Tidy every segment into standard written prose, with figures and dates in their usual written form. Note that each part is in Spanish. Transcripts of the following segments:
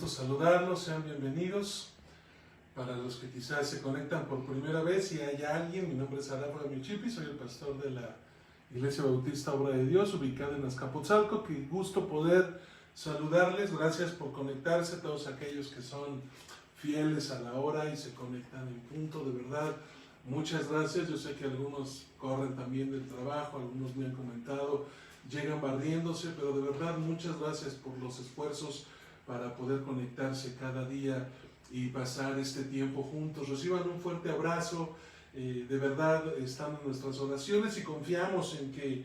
gusto saludarlos, sean bienvenidos. Para los que quizás se conectan por primera vez, si hay alguien, mi nombre es Aráfaga Michipi, soy el pastor de la Iglesia Bautista Obra de Dios, ubicada en Azcapotzalco. Qué gusto poder saludarles, gracias por conectarse, todos aquellos que son fieles a la hora y se conectan en punto, de verdad, muchas gracias. Yo sé que algunos corren también del trabajo, algunos me han comentado, llegan barriéndose, pero de verdad muchas gracias por los esfuerzos para poder conectarse cada día y pasar este tiempo juntos. Reciban un fuerte abrazo, de verdad están en nuestras oraciones y confiamos en que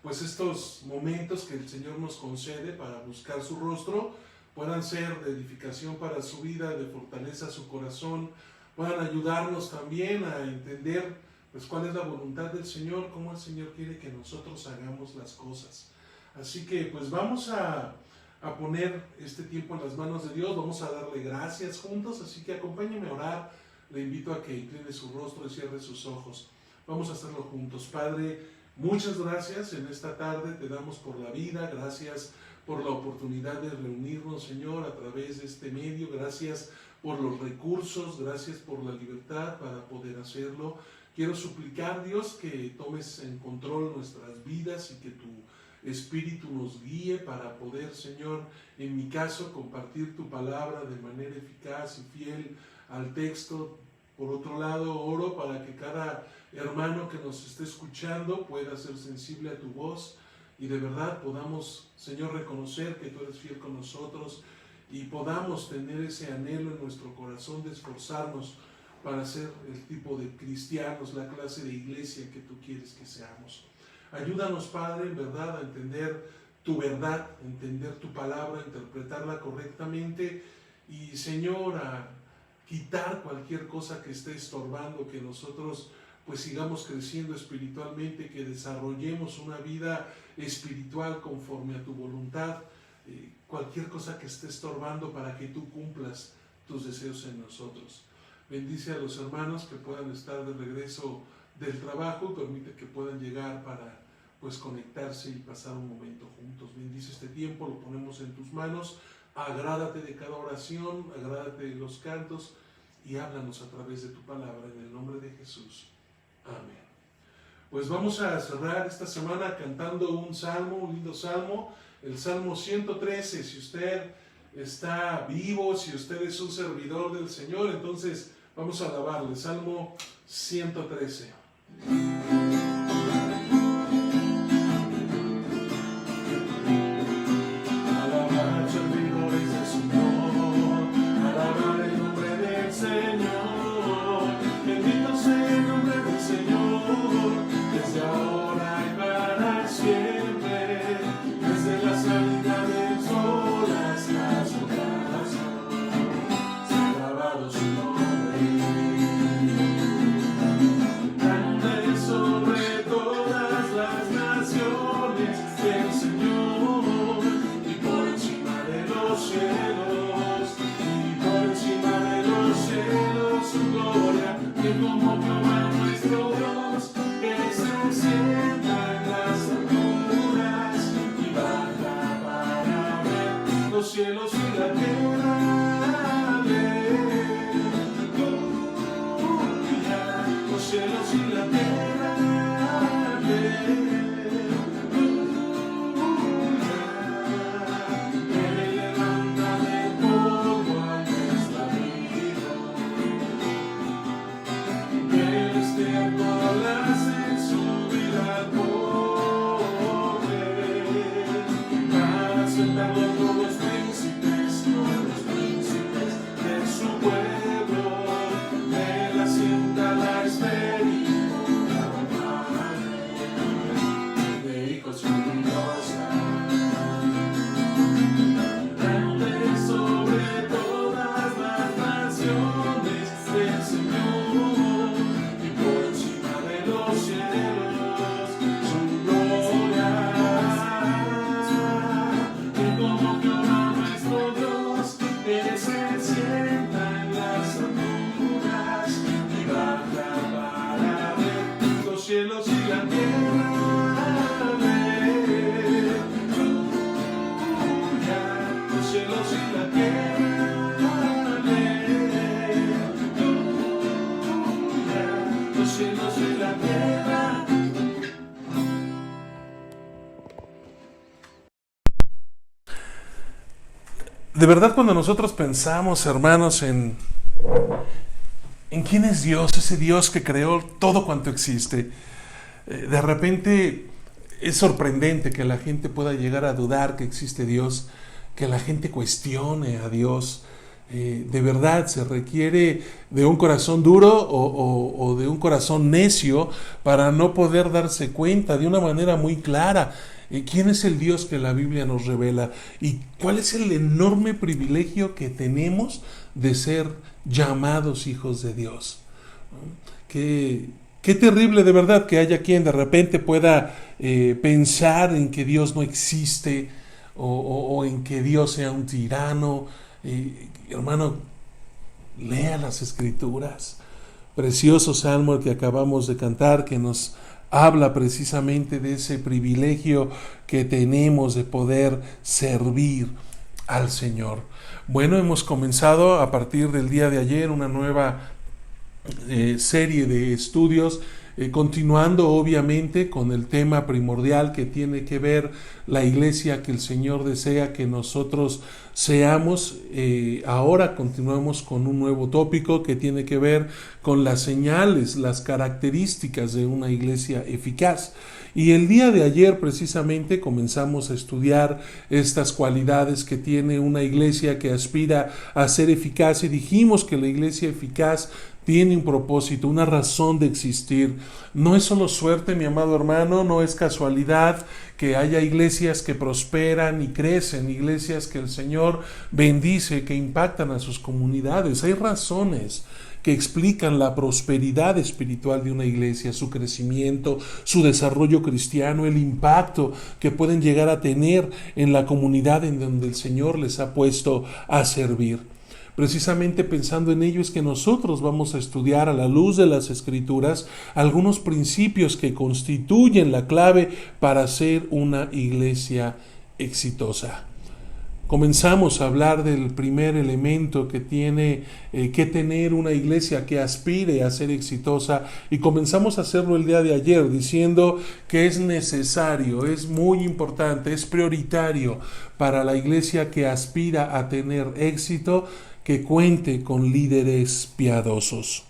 pues estos momentos que el Señor nos concede para buscar su rostro puedan ser de edificación para su vida, de fortaleza a su corazón, puedan ayudarnos también a entender pues cuál es la voluntad del Señor, cómo el Señor quiere que nosotros hagamos las cosas. Así que pues vamos a poner este tiempo en las manos de Dios, vamos a darle gracias juntos, así que acompáñenme a orar, le invito a que incline su rostro y cierre sus ojos. Vamos a hacerlo juntos. Padre, muchas gracias en esta tarde, te damos por la vida, gracias por la oportunidad de reunirnos, Señor, a través de este medio, gracias por los recursos, gracias por la libertad para poder hacerlo. Quiero suplicar, Dios, que tomes en control nuestras vidas y que tu Espíritu nos guíe para poder, Señor, en mi caso, compartir tu palabra de manera eficaz y fiel al texto. Por otro lado, oro para que cada hermano que nos esté escuchando pueda ser sensible a tu voz y de verdad podamos, Señor, reconocer que tú eres fiel con nosotros y podamos tener ese anhelo en nuestro corazón de esforzarnos para ser el tipo de cristianos, la clase de iglesia que tú quieres que seamos. Ayúdanos, Padre, en verdad a entender tu verdad, a entender tu palabra, a interpretarla correctamente y, Señor, a quitar cualquier cosa que esté estorbando, que nosotros pues sigamos creciendo espiritualmente, que desarrollemos una vida espiritual conforme a tu voluntad, cualquier cosa que esté estorbando para que tú cumplas tus deseos en nosotros. Bendice a los hermanos que puedan estar de regreso del trabajo, permite que puedan llegar para pues conectarse y pasar un momento juntos. Bendice este tiempo, lo ponemos en tus manos, agrádate de cada oración, agrádate de los cantos y háblanos a través de tu palabra en el nombre de Jesús. Amén. Pues vamos a cerrar esta semana cantando un salmo, un lindo salmo, el Salmo 113. Si usted está vivo, si usted es un servidor del Señor, entonces vamos a alabarle. Salmo 113. Alabar servidores del Señor, alabar el nombre del Señor. Bendito sea el nombre del Señor, desde ahora y para siempre, desde la salida del sol hasta su oración. Sea alabado su nombre. Grande sobre De verdad, cuando nosotros pensamos, hermanos, en quién es Dios, ese Dios que creó todo cuanto existe, de repente es sorprendente que la gente pueda llegar a dudar que existe Dios, que la gente cuestione a Dios. De verdad se requiere de un corazón duro o de un corazón necio para no poder darse cuenta de una manera muy clara quién es el Dios que la Biblia nos revela y cuál es el enorme privilegio que tenemos de ser llamados hijos de Dios. Qué terrible de verdad que haya quien de repente pueda pensar en que Dios no existe o en que Dios sea un tirano. Hermano, lea las Escrituras. Precioso salmo el que acabamos de cantar, que nos habla precisamente de ese privilegio que tenemos de poder servir al Señor. Bueno, hemos comenzado a partir del día de ayer una nueva serie de estudios, continuando obviamente con el tema primordial que tiene que ver la iglesia que el Señor desea que nosotros seamos. Ahora continuamos con un nuevo tópico que tiene que ver con las señales, las características de una iglesia eficaz. Y el día de ayer precisamente comenzamos a estudiar estas cualidades que tiene una iglesia que aspira a ser eficaz, y dijimos que la iglesia eficaz tiene un propósito, una razón de existir. No es solo suerte, mi amado hermano, no es casualidad que haya iglesias que prosperan y crecen, iglesias que el Señor bendice, que impactan a sus comunidades. Hay razones que explican la prosperidad espiritual de una iglesia, su crecimiento, su desarrollo cristiano, el impacto que pueden llegar a tener en la comunidad en donde el Señor les ha puesto a servir. Precisamente pensando en ello es que nosotros vamos a estudiar a la luz de las Escrituras algunos principios que constituyen la clave para ser una iglesia exitosa. Comenzamos a hablar del primer elemento que tiene que tener una iglesia que aspire a ser exitosa, y comenzamos a hacerlo el día de ayer diciendo que es necesario, es muy importante, es prioritario para la iglesia que aspira a tener éxito que cuente con líderes piadosos.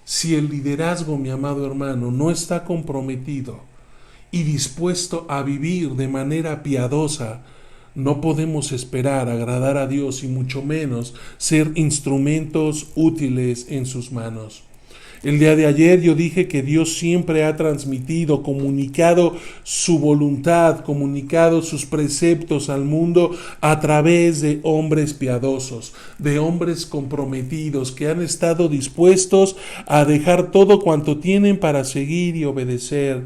Si el liderazgo, mi amado hermano, no está comprometido y dispuesto a vivir de manera piadosa, no podemos esperar agradar a Dios y mucho menos ser instrumentos útiles en sus manos. El día de ayer yo dije que Dios siempre ha transmitido, comunicado su voluntad, comunicado sus preceptos al mundo a través de hombres piadosos, de hombres comprometidos que han estado dispuestos a dejar todo cuanto tienen para seguir y obedecer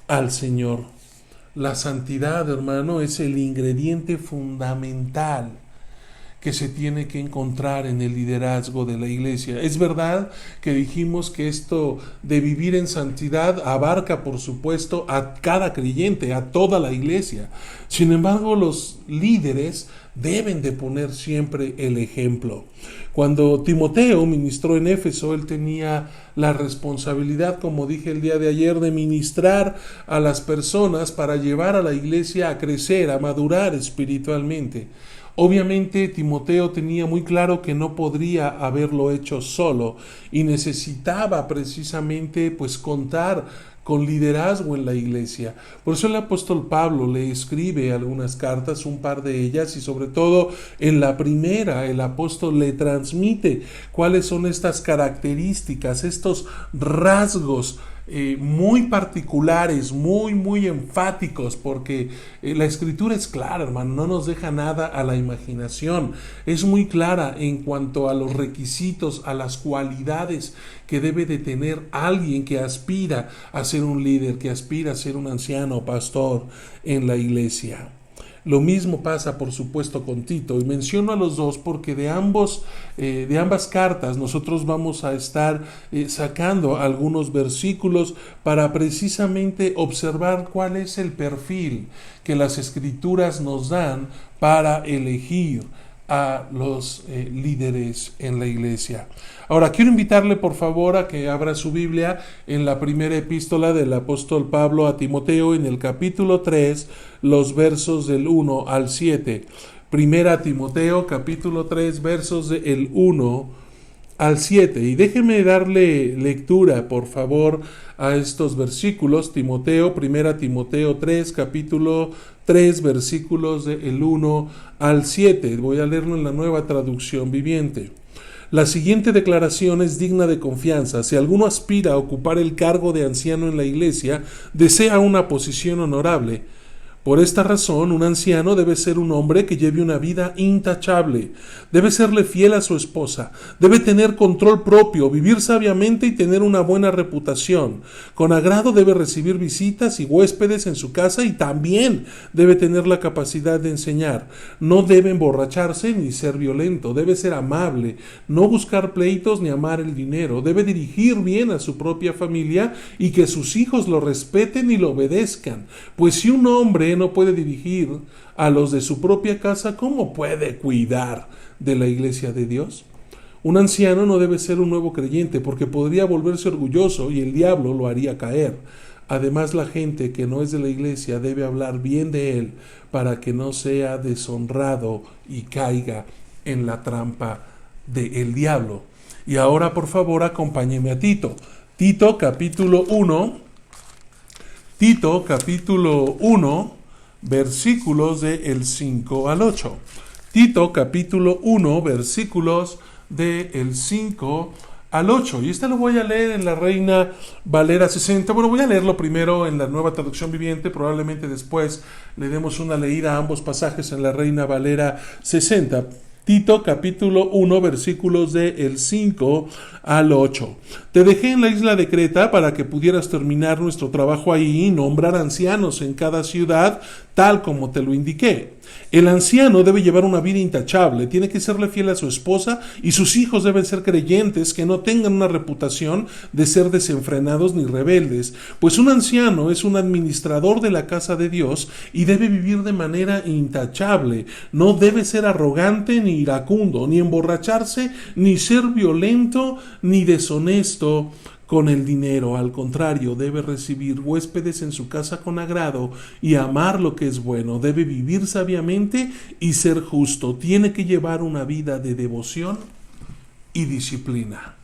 al Señor. La santidad, hermano, es el ingrediente fundamental que se tiene que encontrar en el liderazgo de la iglesia. Es verdad que dijimos que esto de vivir en santidad abarca, por supuesto, a cada creyente, a toda la iglesia. Sin embargo, los líderes deben de poner siempre el ejemplo. Cuando Timoteo ministró en Éfeso, él tenía la responsabilidad, como dije el día de ayer, de ministrar a las personas para llevar a la iglesia a crecer, a madurar espiritualmente. Obviamente Timoteo tenía muy claro que no podría haberlo hecho solo y necesitaba precisamente contar con liderazgo en la iglesia. Por eso el apóstol Pablo le escribe algunas cartas, un par de ellas, y sobre todo en la primera el apóstol le transmite cuáles son estas características, estos rasgos muy particulares, muy enfáticos, porque la escritura es clara, hermano, no nos deja nada a la imaginación, es muy clara en cuanto a los requisitos, a las cualidades que debe de tener alguien que aspira a ser un líder, que aspira a ser un anciano, pastor en la iglesia. Lo mismo pasa, por supuesto, con Tito, y menciono a los dos porque de ambas cartas nosotros vamos a estar sacando algunos versículos para precisamente observar cuál es el perfil que las Escrituras nos dan para elegir a los líderes en la iglesia. Ahora, quiero invitarle por favor a que abra su Biblia en la primera epístola del apóstol Pablo a Timoteo, en el capítulo 3, los versos del 1 al 7. Primera Timoteo capítulo 3 versos del 1 al 7. Y déjenme darle lectura, por favor, a estos versículos. Primera Timoteo 3, capítulo 3, versículos del 1 al 7. Voy a leerlo en la Nueva Traducción Viviente. La siguiente declaración es digna de confianza. Si alguno aspira a ocupar el cargo de anciano en la iglesia, desea una posición honorable. Por esta razón, un anciano debe ser un hombre que lleve una vida intachable, debe serle fiel a su esposa, debe tener control propio, vivir sabiamente y tener una buena reputación. Con agrado debe recibir visitas y huéspedes en su casa y también debe tener la capacidad de enseñar. No debe emborracharse ni ser violento, debe ser amable, no buscar pleitos ni amar el dinero, debe dirigir bien a su propia familia y que sus hijos lo respeten y lo obedezcan. Pues si un hombre no puede dirigir a los de su propia casa, ¿cómo puede cuidar de la iglesia de Dios? Un anciano no debe ser un nuevo creyente porque podría volverse orgulloso y el diablo lo haría caer. Además, la gente que no es de la iglesia debe hablar bien de él para que no sea deshonrado y caiga en la trampa del diablo. Y ahora, por favor, acompáñeme a Tito. Tito capítulo 1, versículos del 5 al 8. Tito capítulo 1, versículos del 5 al 8. Y lo voy a leer en la Reina Valera 60. Bueno, voy a leerlo primero en la Nueva Traducción Viviente. Probablemente después le demos una leída a ambos pasajes en la Reina Valera 60. Tito capítulo 1 versículos del 5 al 8. Te dejé en la isla de Creta para que pudieras terminar nuestro trabajo ahí y nombrar ancianos en cada ciudad, tal como te lo indiqué. El anciano debe llevar una vida intachable, tiene que serle fiel a su esposa y sus hijos deben ser creyentes que no tengan una reputación de ser desenfrenados ni rebeldes, pues un anciano es un administrador de la casa de Dios y debe vivir de manera intachable. No debe ser arrogante ni iracundo, ni emborracharse, ni ser violento, ni deshonesto con el dinero. Al contrario, debe recibir huéspedes en su casa con agrado y amar lo que es bueno. Debe vivir sabiamente y ser justo. Tiene que llevar una vida de devoción y disciplina.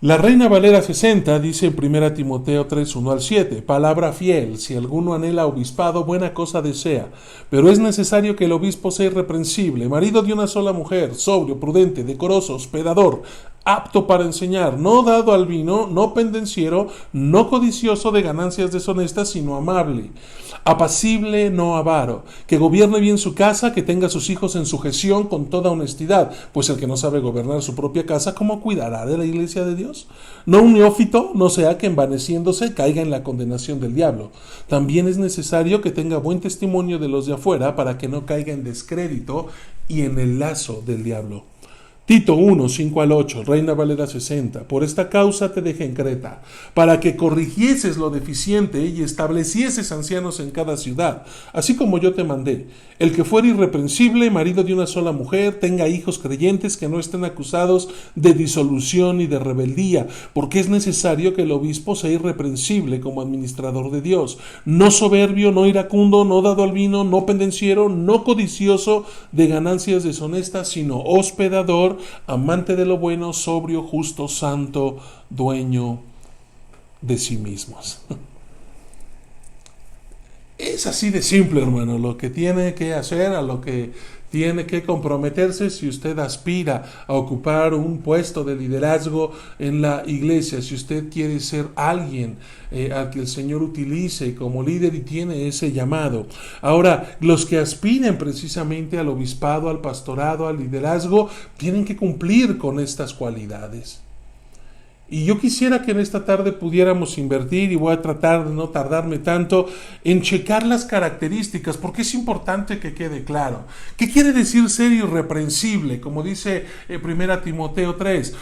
La Reina Valera 60 dice en 1 Timoteo 3, 1 al 7, palabra fiel, si alguno anhela obispado, buena cosa desea, pero es necesario que el obispo sea irreprensible, marido de una sola mujer, sobrio, prudente, decoroso, hospedador, apto para enseñar, no dado al vino, no pendenciero, no codicioso de ganancias deshonestas, sino amable, apacible, no avaro, que gobierne bien su casa, que tenga a sus hijos en sujeción con toda honestidad, pues el que no sabe gobernar su propia casa, ¿cómo cuidará de la iglesia de Dios? No un neófito, no sea que envaneciéndose caiga en la condenación del diablo. También es necesario que tenga buen testimonio de los de afuera para que no caiga en descrédito y en el lazo del diablo. Tito 1, 5 al 8, Reina Valera 60. Por esta causa te dejé en Creta, para que corrigieses lo deficiente y establecieses ancianos en cada ciudad, así como yo te mandé. El que fuera irreprensible, marido de una sola mujer, tenga hijos creyentes que no estén acusados de disolución y de rebeldía, porque es necesario que el obispo sea irreprensible como administrador de Dios, no soberbio, no iracundo, no dado al vino, no pendenciero, no codicioso de ganancias deshonestas, sino hospedador, amante de lo bueno, sobrio, justo, santo, dueño de sí mismos. Es así de simple, hermano, lo que tiene que hacer, a lo que tiene que comprometerse si usted aspira a ocupar un puesto de liderazgo en la iglesia, si usted quiere ser alguien al que el Señor utilice como líder y tiene ese llamado. Ahora, los que aspiren precisamente al obispado, al pastorado, al liderazgo, tienen que cumplir con estas cualidades. Y yo quisiera que en esta tarde pudiéramos invertir, y voy a tratar de no tardarme tanto, en checar las características, porque es importante que quede claro. ¿Qué quiere decir ser irreprensible? Como dice 1 Timoteo 3.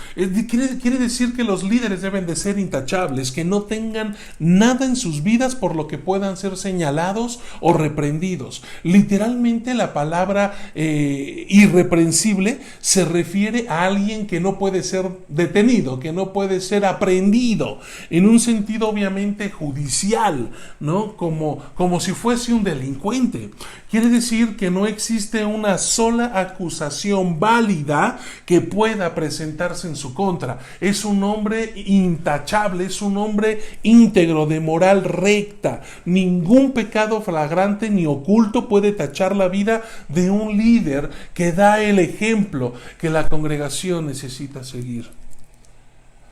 Quiere decir que los líderes deben de ser intachables, que no tengan nada en sus vidas por lo que puedan ser señalados o reprendidos. Literalmente la palabra irreprensible se refiere a alguien que no puede ser detenido, que no puede puede ser aprehendido en un sentido obviamente judicial, ¿no? Como si fuese un delincuente. Quiere decir que no existe una sola acusación válida que pueda presentarse en su contra. Es un hombre intachable, es un hombre íntegro, de moral recta. Ningún pecado flagrante ni oculto puede tachar la vida de un líder que da el ejemplo que la congregación necesita seguir.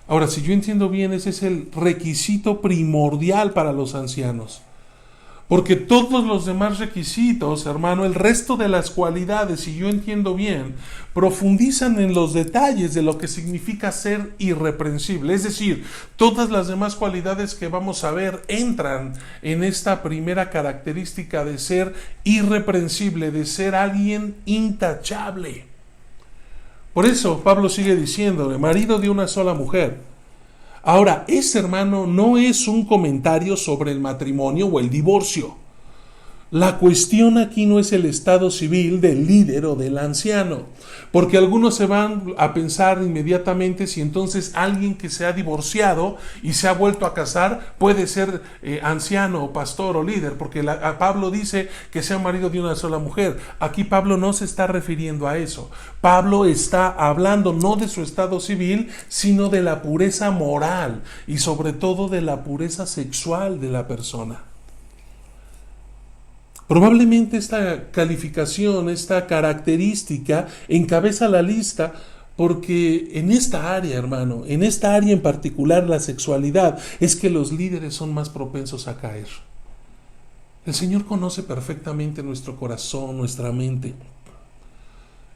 Ahora, si yo entiendo bien, ese es el requisito primordial para los ancianos. Porque todos los demás requisitos, hermano, el resto de las cualidades, si yo entiendo bien, profundizan en los detalles de lo que significa ser irreprensible. Es decir, todas las demás cualidades que vamos a ver entran en esta primera característica de ser irreprensible, de ser alguien intachable. Por eso Pablo sigue diciéndole, marido de una sola mujer. Ahora, ese, hermano, no es un comentario sobre el matrimonio o el divorcio. La cuestión aquí no es el estado civil del líder o del anciano, porque algunos se van a pensar inmediatamente si entonces alguien que se ha divorciado y se ha vuelto a casar puede ser anciano o pastor o líder, porque Pablo dice que sea marido de una sola mujer. Aquí Pablo no se está refiriendo a eso. Pablo está hablando no de su estado civil, sino de la pureza moral y sobre todo de la pureza sexual de la persona. Probablemente esta calificación, esta característica encabeza la lista porque en esta área, hermano, en esta área en particular, la sexualidad, es que los líderes son más propensos a caer. El Señor conoce perfectamente nuestro corazón, nuestra mente.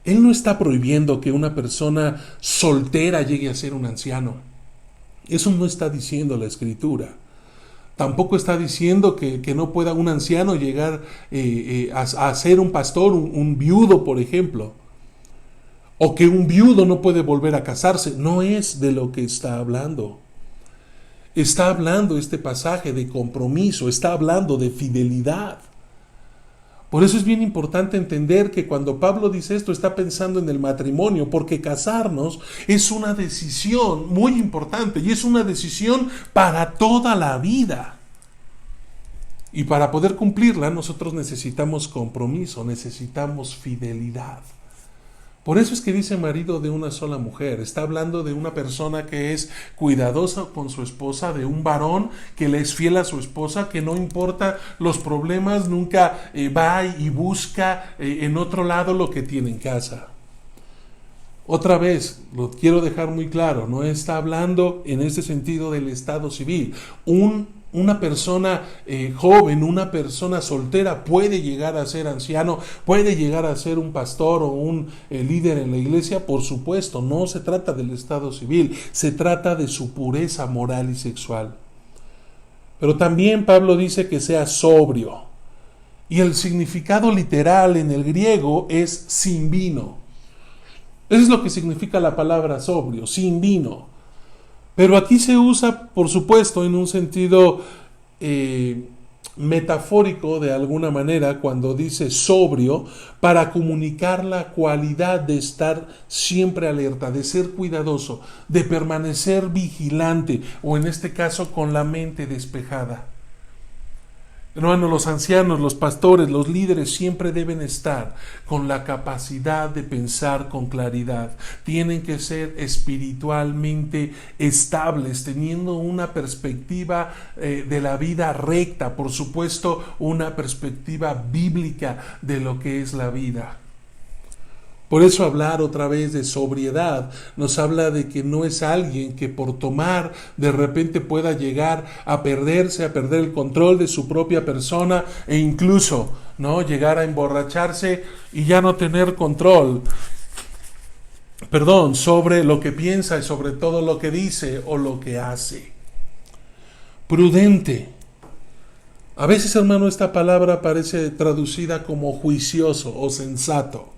Él no está prohibiendo que una persona soltera llegue a ser un anciano. Eso no está diciendo la Escritura. Tampoco está diciendo que no pueda un anciano llegar a ser un pastor, un viudo, por ejemplo. O que un viudo no puede volver a casarse. No es de lo que está hablando. Está hablando este pasaje de compromiso, está hablando de fidelidad. Por eso es bien importante entender que cuando Pablo dice esto está pensando en el matrimonio, porque casarnos es una decisión muy importante y es una decisión para toda la vida. Y para poder cumplirla nosotros necesitamos compromiso, necesitamos fidelidad. Por eso es que dice marido de una sola mujer. Está hablando de una persona que es cuidadosa con su esposa, de un varón que le es fiel a su esposa, que no importa los problemas, nunca va y busca en otro lado lo que tiene en casa. Otra vez, lo quiero dejar muy claro, no está hablando en este sentido del estado civil. Una persona joven, una persona soltera puede llegar a ser anciano, puede llegar a ser un pastor o un líder en la iglesia, por supuesto. No se trata del estado civil, se trata de su pureza moral y sexual. Pero también Pablo dice que sea sobrio, y el significado literal en el griego es sin vino. Eso es lo que significa la palabra sobrio, sin vino. Pero aquí se usa, por supuesto, en un sentido metafórico de alguna manera, cuando dice sobrio, para comunicar la cualidad de estar siempre alerta, de ser cuidadoso, de permanecer vigilante, o en este caso con la mente despejada. Hermano, los ancianos, los pastores, los líderes siempre deben estar con la capacidad de pensar con claridad. Tienen que ser espiritualmente estables, teniendo una perspectiva de la vida recta, por supuesto, una perspectiva bíblica de lo que es la vida. Por eso hablar otra vez de sobriedad nos habla de que no es alguien que por tomar de repente pueda llegar a perderse, a perder el control de su propia persona e incluso no llegar a emborracharse y ya no tener control, sobre lo que piensa y sobre todo lo que dice o lo que hace. Prudente. A veces, hermano, esta palabra parece traducida como juicioso o sensato,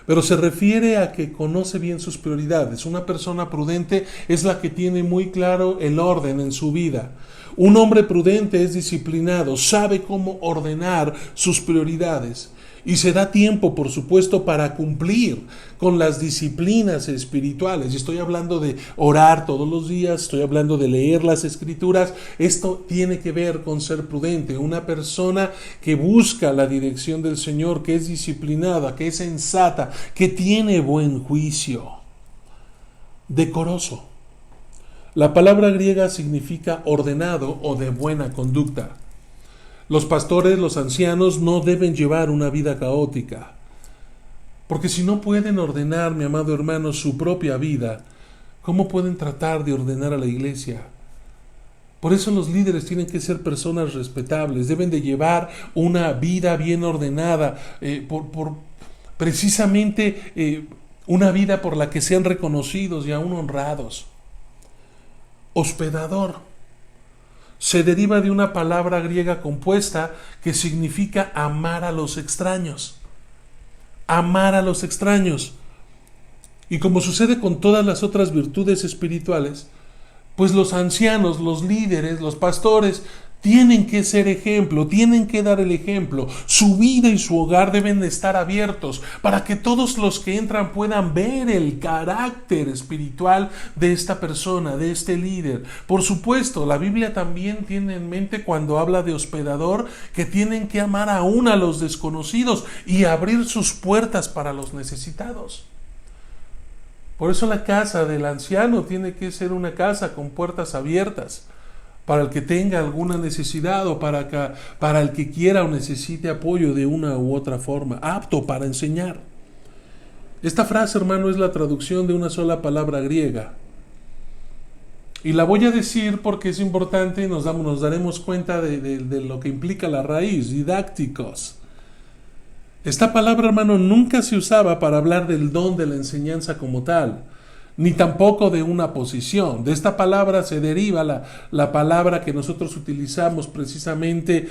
pero se refiere a que conoce bien sus prioridades. Una persona prudente es la que tiene muy claro el orden en su vida. Un hombre prudente es disciplinado, sabe cómo ordenar sus prioridades. Y se da tiempo, por supuesto, para cumplir con las disciplinas espirituales. Y estoy hablando de orar todos los días, estoy hablando de leer las Escrituras. Esto tiene que ver con ser prudente. Una persona que busca la dirección del Señor, que es disciplinada, que es sensata, que tiene buen juicio. Decoroso. La palabra griega significa ordenado o de buena conducta. Los pastores, los ancianos, no deben llevar una vida caótica, porque si no pueden ordenar, mi amado hermano, su propia vida, ¿cómo pueden tratar de ordenar a la iglesia? Por eso los líderes tienen que ser personas respetables, deben de llevar una vida bien ordenada, precisamente una vida por la que sean reconocidos y aún honrados. Hospedador se deriva de una palabra griega compuesta que significa amar a los extraños. Amar a los extraños. Y como sucede con todas las otras virtudes espirituales, pues los ancianos, los líderes, los pastores tienen que ser ejemplo, tienen que dar el ejemplo. Su vida y su hogar deben de estar abiertos para que todos los que entran puedan ver el carácter espiritual de esta persona, de este líder. Por supuesto, la Biblia también tiene en mente cuando habla de hospedador que tienen que amar aún a los desconocidos y abrir sus puertas para los necesitados. Por eso la casa del anciano tiene que ser una casa con puertas abiertas para el que tenga alguna necesidad o para el que quiera o necesite apoyo de una u otra forma, apto para enseñar. Esta frase, hermano, es la traducción de una sola palabra griega. Y la voy a decir porque es importante y nos daremos cuenta de lo que implica la raíz, didácticos. Esta palabra, hermano, nunca se usaba para hablar del don de la enseñanza como tal, ni tampoco de una posición. De esta palabra se deriva la palabra que nosotros utilizamos precisamente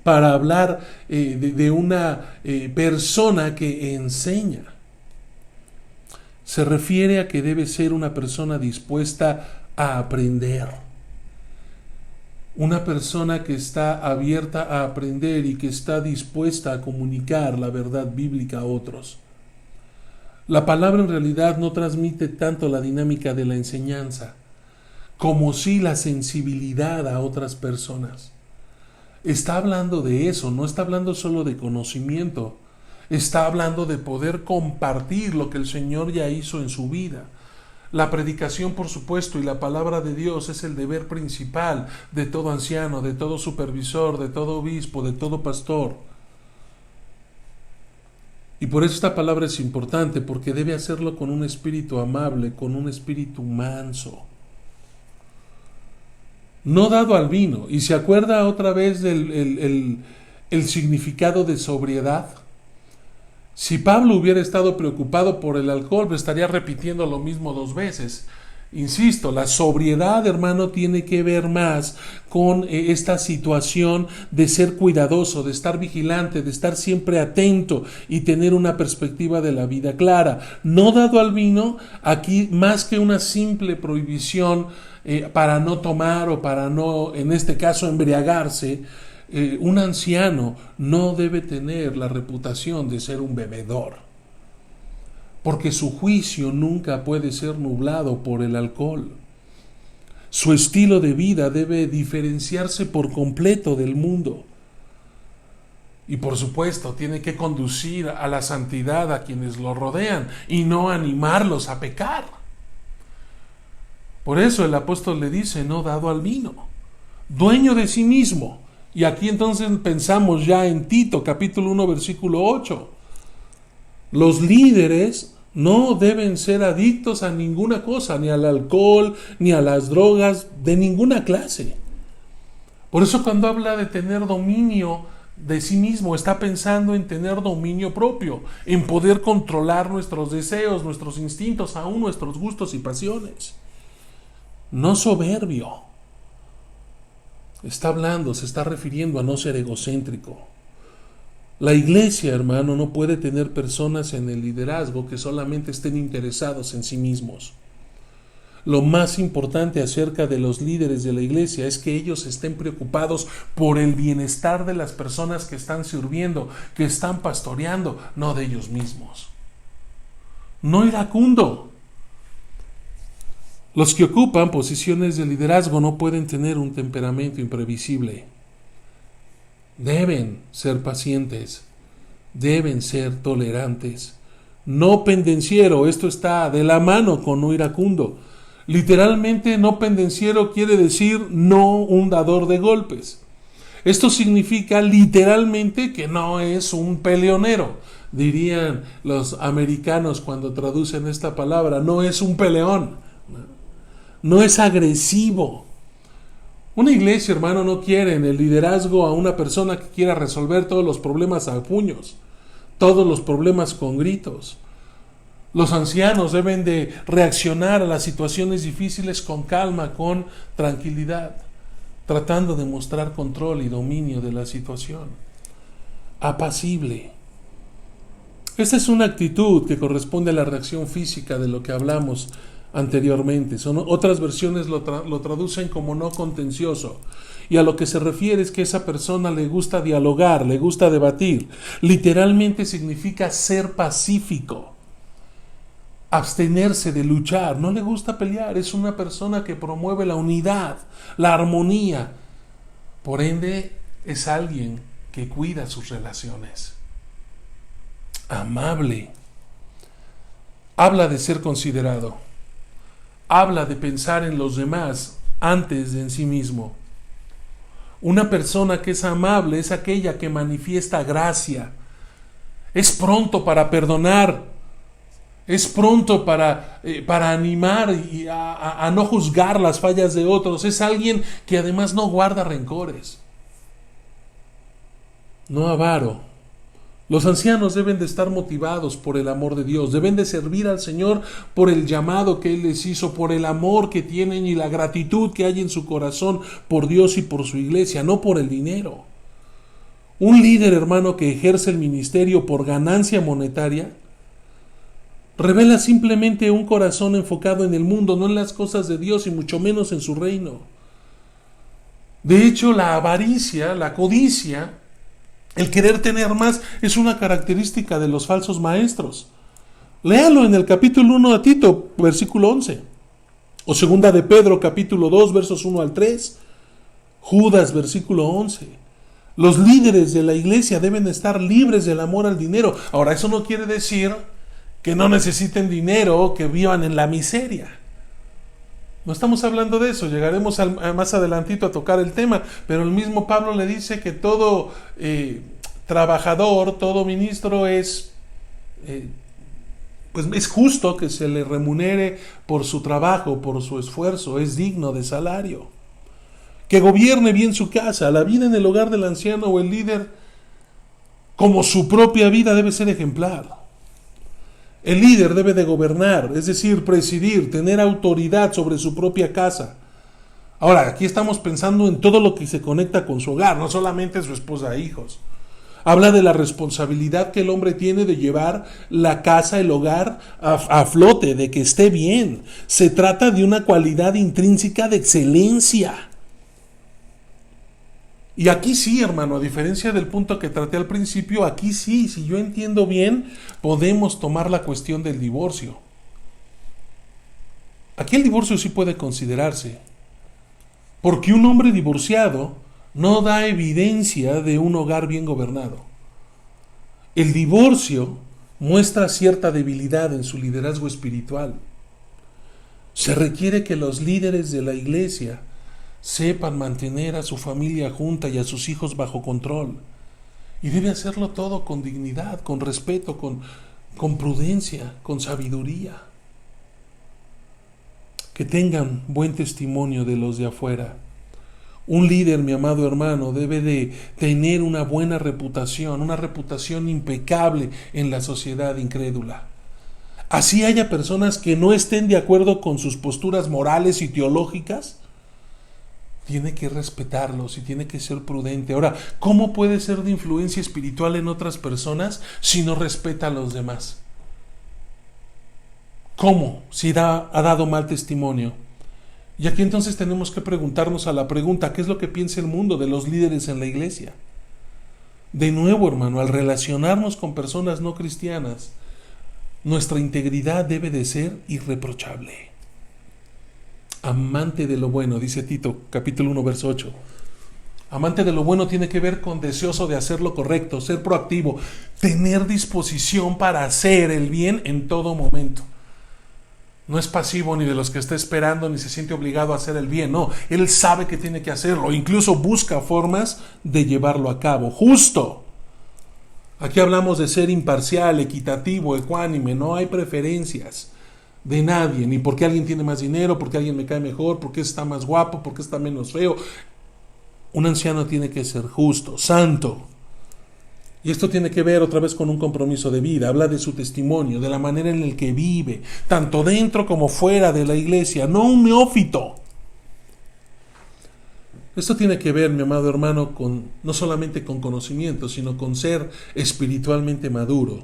para hablar de una persona que enseña. Se refiere a que debe ser una persona dispuesta a aprender. Una persona que está abierta a aprender y que está dispuesta a comunicar la verdad bíblica a otros. La palabra en realidad no transmite tanto la dinámica de la enseñanza, como sí la sensibilidad a otras personas. Está hablando de eso, no está hablando solo de conocimiento, está hablando de poder compartir lo que el Señor ya hizo en su vida. La predicación, por supuesto, y la palabra de Dios es el deber principal de todo anciano, de todo supervisor, de todo obispo, de todo pastor. Y por eso esta palabra es importante, porque debe hacerlo con un espíritu amable, con un espíritu manso. No dado al vino. ¿Y se acuerda otra vez del el significado de sobriedad? Si Pablo hubiera estado preocupado por el alcohol, pues estaría repitiendo lo mismo 2 veces. Insisto, la sobriedad, hermano, tiene que ver más con esta situación de ser cuidadoso, de estar vigilante, de estar siempre atento y tener una perspectiva de la vida clara. No dado al vino, aquí más que una simple prohibición para no tomar o para no, en este caso, embriagarse, un anciano no debe tener la reputación de ser un bebedor, porque su juicio nunca puede ser nublado por el alcohol. Su estilo de vida debe diferenciarse por completo del mundo. Y por supuesto, tiene que conducir a la santidad a quienes lo rodean y no animarlos a pecar. Por eso el apóstol le dice, no dado al vino, dueño de sí mismo. Y aquí entonces pensamos ya en Tito, capítulo 1, versículo 8. Los líderes no deben ser adictos a ninguna cosa, ni al alcohol, ni a las drogas, de ninguna clase. Por eso cuando habla de tener dominio de sí mismo, está pensando en tener dominio propio, en poder controlar nuestros deseos, nuestros instintos, aún nuestros gustos y pasiones. No soberbio. Está hablando, se está refiriendo a no ser egocéntrico. La iglesia, hermano, no puede tener personas en el liderazgo que solamente estén interesados en sí mismos. Lo más importante acerca de los líderes de la iglesia es que ellos estén preocupados por el bienestar de las personas que están sirviendo, que están pastoreando, no de ellos mismos. No iracundo. Los que ocupan posiciones de liderazgo no pueden tener un temperamento imprevisible. Deben ser pacientes, deben ser tolerantes. No pendenciero, esto está de la mano con no iracundo. Literalmente, no pendenciero quiere decir no un dador de golpes. Esto significa literalmente que no es un peleonero. Dirían los americanos cuando traducen esta palabra, no es un peleón, no es agresivo. Una iglesia, hermano, no quiere en el liderazgo a una persona que quiera resolver todos los problemas a puños, todos los problemas con gritos. Los ancianos deben de reaccionar a las situaciones difíciles con calma, con tranquilidad, tratando de mostrar control y dominio de la situación. Apacible. Esta es una actitud que corresponde a la reacción física de lo que hablamos anteriormente. Otras versiones lo traducen como no contencioso. Y a lo que se refiere es que a esa persona le gusta dialogar, le gusta debatir. Literalmente significa ser pacífico. Abstenerse de luchar, no le gusta pelear, es una persona que promueve la unidad, la armonía. Por ende, es alguien que cuida sus relaciones. Amable. Habla de ser considerado. Habla de pensar en los demás antes de en sí mismo. Una persona que es amable es aquella que manifiesta gracia. Es pronto para perdonar. Es pronto para animar y a no juzgar las fallas de otros. Es alguien que además no guarda rencores. No avaro. Los ancianos deben de estar motivados por el amor de Dios. Deben de servir al Señor por el llamado que Él les hizo, por el amor que tienen y la gratitud que hay en su corazón por Dios y por su iglesia, no por el dinero. Un líder, hermano, que ejerce el ministerio por ganancia monetaria revela simplemente un corazón enfocado en el mundo, no en las cosas de Dios y mucho menos en su reino. De hecho, la avaricia, la codicia, el querer tener más es una característica de los falsos maestros. Léalo en el capítulo 1 de Tito, versículo 11. O segunda de Pedro, capítulo 2, versos 1 al 3. Judas, versículo 11. Los líderes de la iglesia deben estar libres del amor al dinero. Ahora, eso no quiere decir que no necesiten dinero, que vivan en la miseria. No estamos hablando de eso, llegaremos más adelantito a tocar el tema, pero el mismo Pablo le dice que todo trabajador, todo ministro es justo que se le remunere por su trabajo, por su esfuerzo, es digno de salario. Que gobierne bien su casa, la vida en el hogar del anciano o el líder, como su propia vida, debe ser ejemplar. El líder debe de gobernar, es decir, presidir, tener autoridad sobre su propia casa. Ahora, aquí estamos pensando en todo lo que se conecta con su hogar, no solamente su esposa e hijos. Habla de la responsabilidad que el hombre tiene de llevar la casa, el hogar, a flote, de que esté bien. Se trata de una cualidad intrínseca de excelencia. Y aquí sí, hermano, a diferencia del punto que traté al principio, aquí sí, si yo entiendo bien, podemos tomar la cuestión del divorcio. Aquí el divorcio sí puede considerarse, porque un hombre divorciado no da evidencia de un hogar bien gobernado. El divorcio muestra cierta debilidad en su liderazgo espiritual. Se requiere que los líderes de la iglesia sepan mantener a su familia junta y a sus hijos bajo control. Y debe hacerlo todo con dignidad, con respeto, con prudencia, con sabiduría. Que tengan buen testimonio de los de afuera. Un líder, mi amado hermano, debe de tener una buena reputación, una reputación impecable en la sociedad incrédula. Así haya personas que no estén de acuerdo con sus posturas morales y teológicas, tiene que respetarlos y tiene que ser prudente. Ahora, ¿cómo puede ser de influencia espiritual en otras personas si no respeta a los demás? ¿Cómo? Si ha dado mal testimonio. Y aquí entonces tenemos que preguntarnos a la pregunta, ¿qué es lo que piensa el mundo de los líderes en la iglesia? De nuevo, hermano, al relacionarnos con personas no cristianas, nuestra integridad debe de ser irreprochable. Amante de lo bueno, dice Tito, capítulo 1, verso 8. Amante de lo bueno tiene que ver con deseoso de hacer lo correcto, ser proactivo, tener disposición para hacer el bien en todo momento. No es pasivo ni de los que está esperando ni se siente obligado a hacer el bien, no, él sabe que tiene que hacerlo, incluso busca formas de llevarlo a cabo, justo. Aquí hablamos de ser imparcial, equitativo, ecuánime, no hay preferencias de nadie, ni porque alguien tiene más dinero, porque alguien me cae mejor, porque está más guapo, porque está menos feo. Un anciano tiene que ser justo, santo. Y esto tiene que ver otra vez con un compromiso de vida. Habla de su testimonio, de la manera en la que vive, tanto dentro como fuera de la iglesia, no un neófito. Esto tiene que ver, mi amado hermano, no solamente con conocimiento, sino con ser espiritualmente maduro.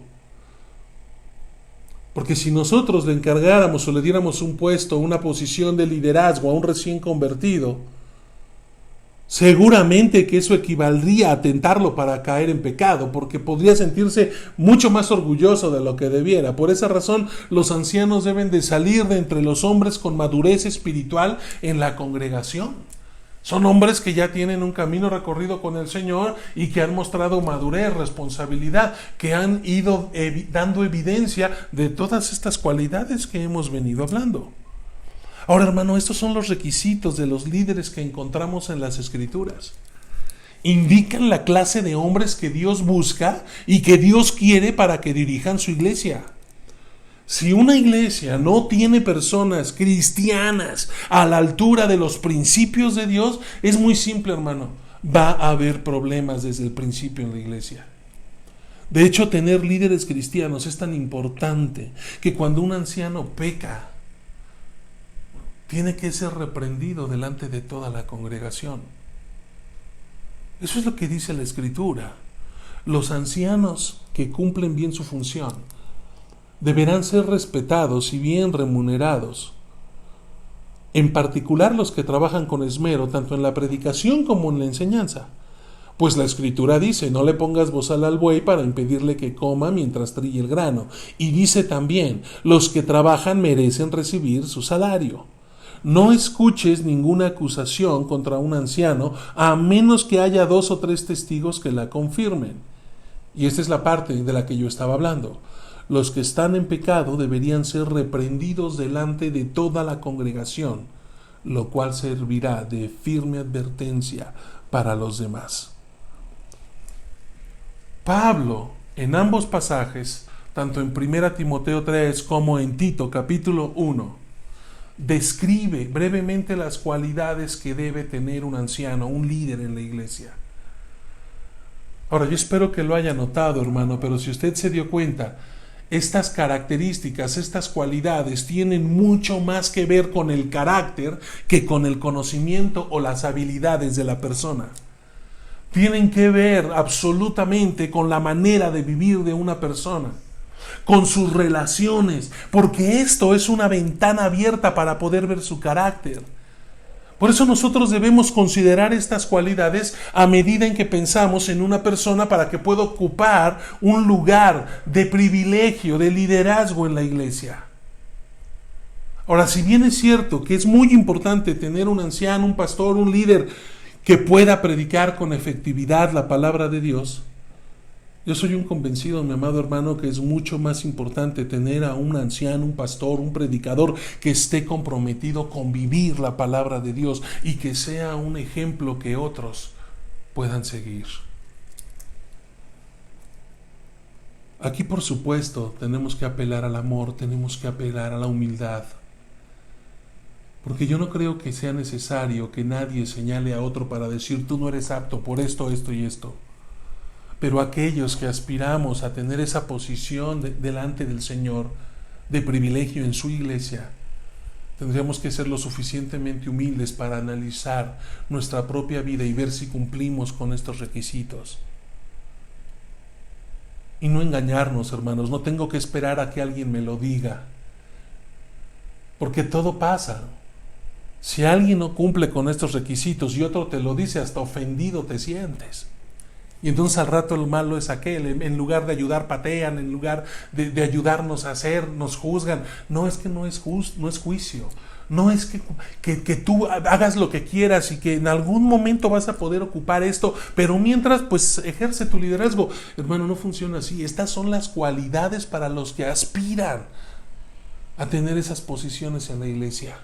Porque si nosotros le encargáramos o le diéramos un puesto, una posición de liderazgo a un recién convertido, seguramente que eso equivaldría a tentarlo para caer en pecado, porque podría sentirse mucho más orgulloso de lo que debiera. Por esa razón, los ancianos deben de salir de entre los hombres con madurez espiritual en la congregación. Son hombres que ya tienen un camino recorrido con el Señor y que han mostrado madurez, responsabilidad, que han ido dando evidencia de todas estas cualidades que hemos venido hablando. Ahora, hermano, estos son los requisitos de los líderes que encontramos en las Escrituras. Indican la clase de hombres que Dios busca y que Dios quiere para que dirijan su iglesia. Si una iglesia no tiene personas cristianas a la altura de los principios de Dios, es muy simple, hermano. Va a haber problemas desde el principio en la iglesia. De hecho, tener líderes cristianos es tan importante que cuando un anciano peca, tiene que ser reprendido delante de toda la congregación. Eso es lo que dice la Escritura. Los ancianos que cumplen bien su función deberán ser respetados y bien remunerados. En particular los que trabajan con esmero tanto en la predicación como en la enseñanza. Pues la Escritura dice, no le pongas bozal al buey para impedirle que coma mientras trille el grano. Y dice también, los que trabajan merecen recibir su salario. No escuches ninguna acusación contra un anciano a menos que haya 2 o 3 testigos que la confirmen. Y esta es la parte de la que yo estaba hablando. Los que están en pecado deberían ser reprendidos delante de toda la congregación, lo cual servirá de firme advertencia para los demás. Pablo, en ambos pasajes, tanto en 1 Timoteo 3 como en Tito capítulo 1, describe brevemente las cualidades que debe tener un anciano, un líder en la iglesia. Ahora, yo espero que lo haya notado, hermano, pero si usted se dio cuenta, estas características, estas cualidades tienen mucho más que ver con el carácter que con el conocimiento o las habilidades de la persona. Tienen que ver absolutamente con la manera de vivir de una persona, con sus relaciones, porque esto es una ventana abierta para poder ver su carácter. Por eso nosotros debemos considerar estas cualidades a medida en que pensamos en una persona para que pueda ocupar un lugar de privilegio, de liderazgo en la iglesia. Ahora, si bien es cierto que es muy importante tener un anciano, un pastor, un líder que pueda predicar con efectividad la palabra de Dios, yo soy un convencido, mi amado hermano, que es mucho más importante tener a un anciano, un pastor, un predicador que esté comprometido con vivir la palabra de Dios y que sea un ejemplo que otros puedan seguir. Aquí, por supuesto, tenemos que apelar al amor, tenemos que apelar a la humildad, porque yo no creo que sea necesario que nadie señale a otro para decir tú no eres apto por esto, esto y esto. Pero aquellos que aspiramos a tener esa posición delante del Señor de privilegio en su iglesia, tendríamos que ser lo suficientemente humildes para analizar nuestra propia vida y ver si cumplimos con estos requisitos. Y no engañarnos, hermanos, no tengo que esperar a que alguien me lo diga. porque todo pasa. Si alguien no cumple con estos requisitos y otro te lo dice, hasta ofendido te sientes. Y entonces al rato el malo es aquel, en lugar de ayudar patean, en lugar de ayudarnos a hacer, nos juzgan. No, es que no es juicio. No es que tú hagas lo que quieras y que en algún momento vas a poder ocupar esto, pero mientras pues ejerce tu liderazgo. Hermano, no funciona así. Estas son las cualidades para los que aspiran a tener esas posiciones en la iglesia.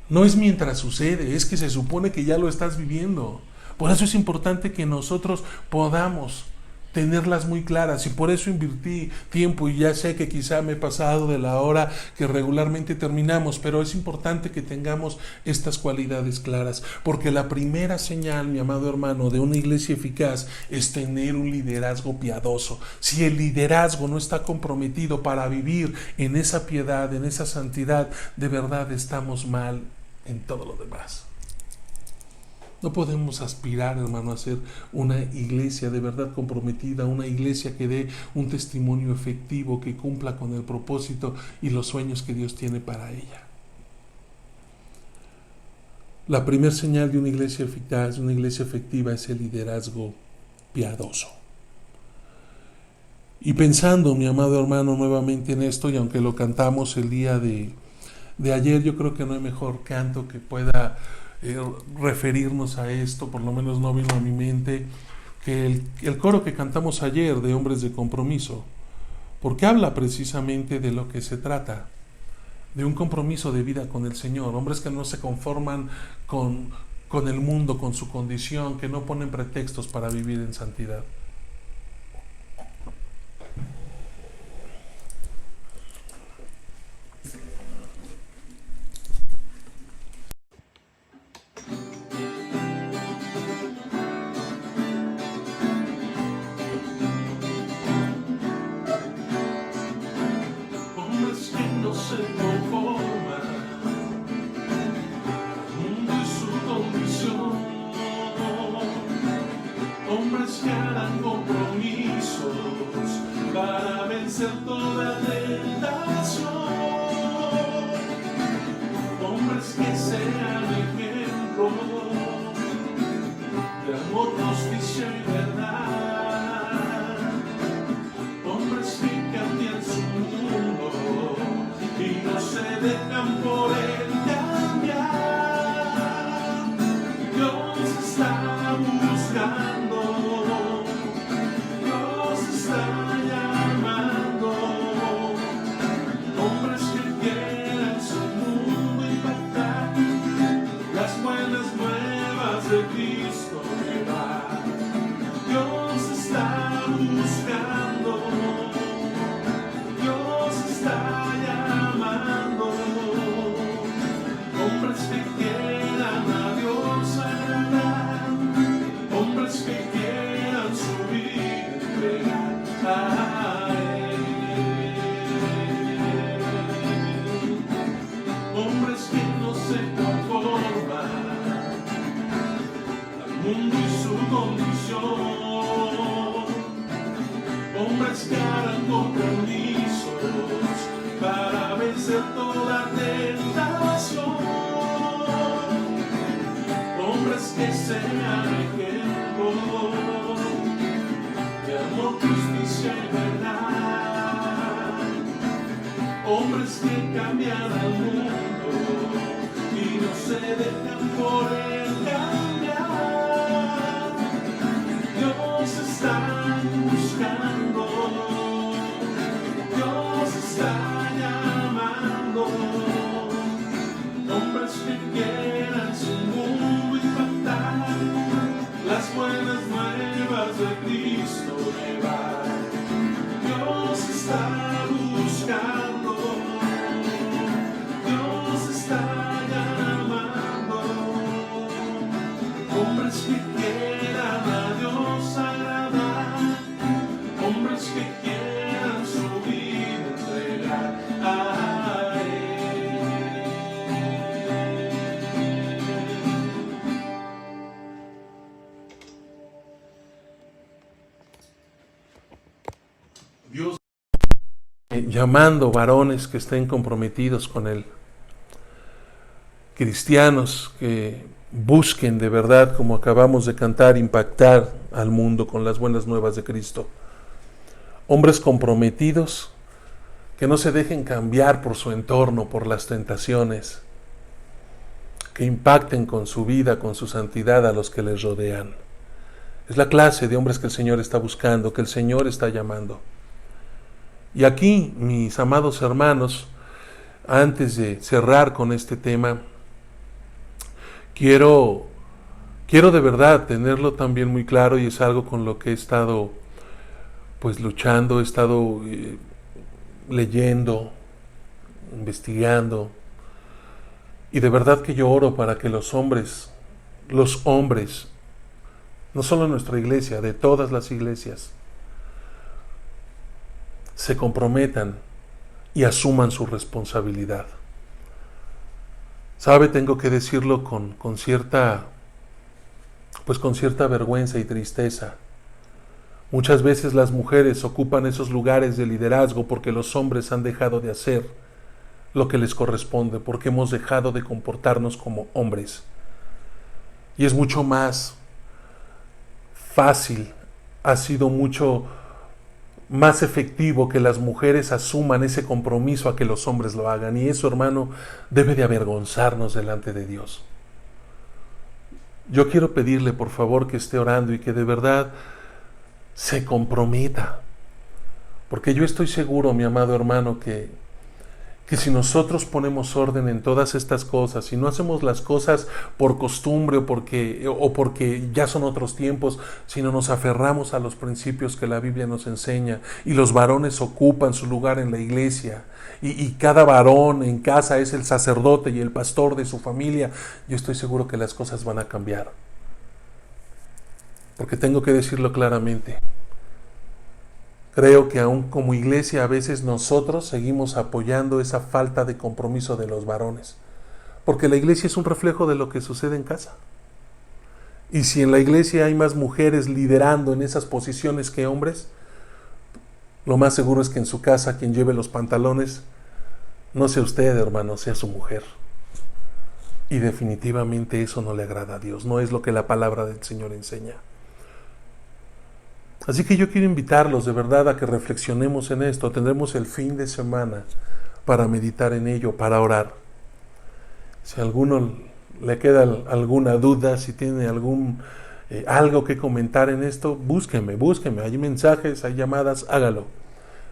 No es mientras sucede, es que se supone que ya lo estás viviendo. Por eso es importante que nosotros podamos tenerlas muy claras, y por eso invertí tiempo, y ya sé que quizá me he pasado de la hora que regularmente terminamos, pero es importante que tengamos estas cualidades claras, porque la primera señal, mi amado hermano, de una iglesia eficaz es tener un liderazgo piadoso. Si el liderazgo no está comprometido para vivir en esa piedad, en esa santidad, de verdad estamos mal en todo lo demás. No podemos aspirar, hermano, a ser una iglesia de verdad comprometida, una iglesia que dé un testimonio efectivo, que cumpla con el propósito y los sueños que Dios tiene para ella. La primera señal de una iglesia eficaz, una iglesia efectiva, es el liderazgo piadoso. Y pensando, mi amado hermano, nuevamente en esto, y aunque lo cantamos el día de ayer, yo creo que no hay mejor canto que pueda referirnos a esto, por lo menos no vino a mi mente, que el coro que cantamos ayer de Hombres de Compromiso, porque habla precisamente de lo que se trata, de un compromiso de vida con el Señor, hombres que no se conforman con el mundo, con su condición, que no ponen pretextos para vivir en santidad. Hombres que harán compromisos para vencer toda tentación. Hombres que sean ejemplo de amor, justicia y verdad. Hombres que cambian su mundo y no se dejan por él cambiar. Dios está buscando. De Cristo llevar. Dios está buscando, Dios está llamando, hombres que quieran a Dios agradar, hombres que quieran su vida entregar a Él, hombres que no se conforman mundo y su condición, hombres que harán compromisos para vencer toda tentación, hombres que sean ejemplo de amor, justicia y verdad, hombres que cambian al mundo y no se dejan por él cambiar. Dios está buscando, Dios está llamando, hombres que quieran su mundo impactar, las buenas nuevas de Cristo llevar. Dios está buscando, Dios está llamando, llamando varones que estén comprometidos con Él. Cristianos que busquen de verdad, como acabamos de cantar, impactar al mundo con las buenas nuevas de Cristo. Hombres comprometidos que no se dejen cambiar por su entorno, por las tentaciones, que impacten con su vida, con su santidad a los que les rodean. Es la clase de hombres que el Señor está buscando, que el Señor está llamando. Y aquí, mis amados hermanos, antes de cerrar con este tema, quiero de verdad tenerlo también muy claro, y es algo con lo que he estado pues luchando, he estado leyendo, investigando, y de verdad que yo oro para que los hombres, no solo en nuestra iglesia, de todas las iglesias, se comprometan y asuman su responsabilidad. Sabe, tengo que decirlo con cierta vergüenza y tristeza. Muchas veces las mujeres ocupan esos lugares de liderazgo porque los hombres han dejado de hacer lo que les corresponde, porque hemos dejado de comportarnos como hombres. Y es mucho más fácil, ha sido mucho más efectivo que las mujeres asuman ese compromiso a que los hombres lo hagan. Y eso, hermano, debe de avergonzarnos delante de Dios. Yo quiero pedirle, por favor, que esté orando y que de verdad se comprometa. Porque yo estoy seguro, mi amado hermano, que si nosotros ponemos orden en todas estas cosas, si no hacemos las cosas por costumbre o porque ya son otros tiempos, sino nos aferramos a los principios que la Biblia nos enseña, y los varones ocupan su lugar en la iglesia, y cada varón en casa es el sacerdote y el pastor de su familia, yo estoy seguro que las cosas van a cambiar. Porque tengo que decirlo claramente. Creo que aún como iglesia a veces nosotros seguimos apoyando esa falta de compromiso de los varones, porque la iglesia es un reflejo de lo que sucede en casa. Y si en la iglesia hay más mujeres liderando en esas posiciones que hombres, lo más seguro es que en su casa quien lleve los pantalones no sea usted, hermano, sea su mujer. Y definitivamente eso no le agrada a Dios, no es lo que la palabra del Señor enseña. Así que yo quiero invitarlos de verdad a que reflexionemos en esto. Tendremos el fin de semana para meditar en ello, para orar. Si a alguno le queda alguna duda, si tiene algo que comentar en esto, búsqueme. Hay mensajes, hay llamadas, hágalo.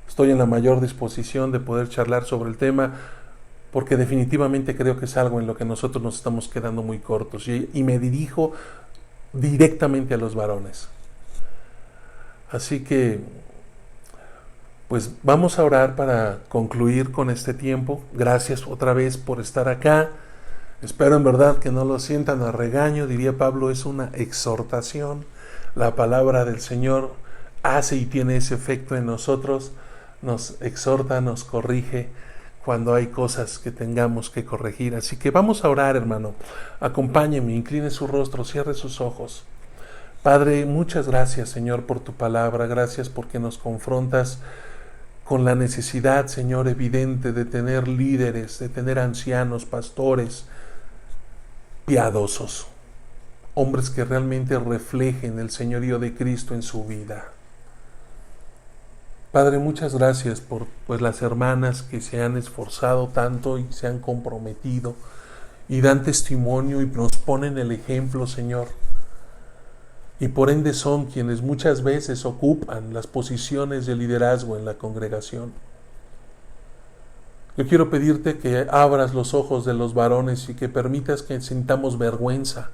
Estoy en la mayor disposición de poder charlar sobre el tema, porque definitivamente creo que es algo en lo que nosotros nos estamos quedando muy cortos. Y me dirijo directamente a los varones. Así que, pues vamos a orar para concluir con este tiempo. Gracias otra vez por estar acá. Espero en verdad que no lo sientan a regaño. Diría Pablo, es una exhortación. La palabra del Señor hace y tiene ese efecto en nosotros. Nos exhorta, nos corrige cuando hay cosas que tengamos que corregir. Así que vamos a orar, hermano. Acompáñeme, incline su rostro, cierre sus ojos. Padre, muchas gracias, Señor, por tu palabra. Gracias porque nos confrontas con la necesidad, Señor, evidente de tener líderes, de tener ancianos, pastores piadosos, hombres que realmente reflejen el señorío de Cristo en su vida. Padre, muchas gracias por las hermanas que se han esforzado tanto y se han comprometido y dan testimonio y nos ponen el ejemplo, Señor. Y por ende son quienes muchas veces ocupan las posiciones de liderazgo en la congregación. Yo quiero pedirte que abras los ojos de los varones y que permitas que sintamos vergüenza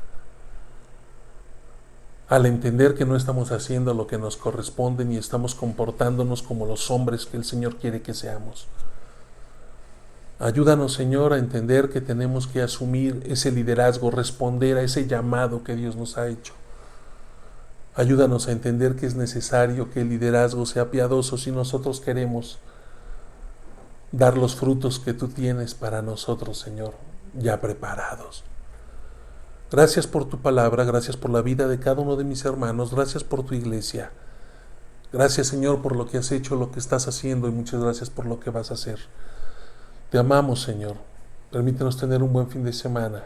al entender que no estamos haciendo lo que nos corresponde ni estamos comportándonos como los hombres que el Señor quiere que seamos. Ayúdanos, Señor, a entender que tenemos que asumir ese liderazgo, responder a ese llamado que Dios nos ha hecho. Ayúdanos a entender que es necesario que el liderazgo sea piadoso si nosotros queremos dar los frutos que tú tienes para nosotros, Señor, ya preparados. Gracias por tu palabra, gracias por la vida de cada uno de mis hermanos, gracias por tu iglesia. Gracias, Señor, por lo que has hecho, lo que estás haciendo, y muchas gracias por lo que vas a hacer. Te amamos, Señor. Permítenos tener un buen fin de semana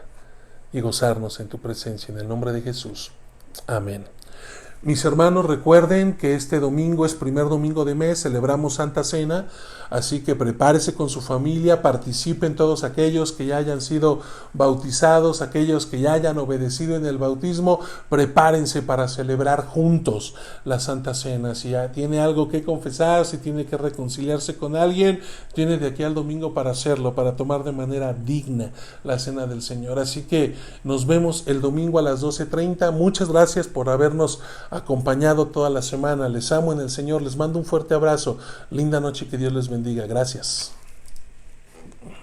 y gozarnos en tu presencia. En el nombre de Jesús. Amén. Mis hermanos, recuerden que este domingo es primer domingo de mes, celebramos Santa Cena, así que prepárese con su familia, participen todos aquellos que ya hayan sido bautizados, aquellos que ya hayan obedecido en el bautismo, prepárense para celebrar juntos la Santa Cena. Si ya tiene algo que confesar, si tiene que reconciliarse con alguien, tiene de aquí al domingo para hacerlo, para tomar de manera digna la Cena del Señor. Así que nos vemos el domingo a las 12:30. Muchas gracias por habernos acompañado toda la semana. Les amo en el Señor, les mando un fuerte abrazo. Linda noche, que Dios les bendiga. Gracias.